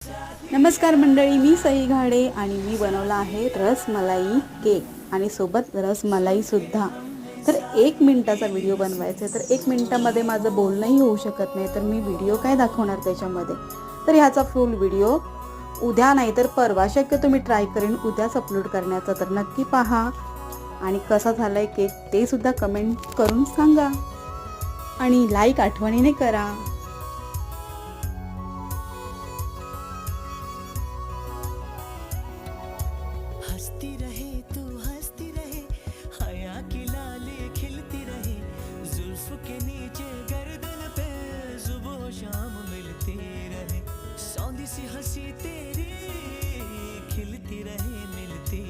नमस्कार मंडळी, मी सई घाडे आणि मी बनवला आहे रसमलाई केक आणि सोबत रसमलाईसुद्धा. तर 1 मिनिटाचा व्हिडिओ बनवायचा आहे, तर 1 मिनिटामध्ये माझं बोलणंही होऊ शकत नाही, तर मी व्हिडिओ काय दाखवणार त्याच्यामध्ये. तर ह्याचा फुल व्हिडिओ उद्या नाही तर परवा शक्यतो मी ट्राय करेन उद्याच अपलोड करण्याचा. तर नक्की पहा आणि कसा झाला आहे केक ते सुद्धा कमेंट करून सांगा आणि लाईक आठवणीने करा. हंसती रहे तू हंसती रहे, हया की लाली खिलती रहे, जुल्फ के नीचे गर्दन पे सुबह शाम मिलती रहे, सौंधी सी हंसी तेरी खिलती रहे मिलती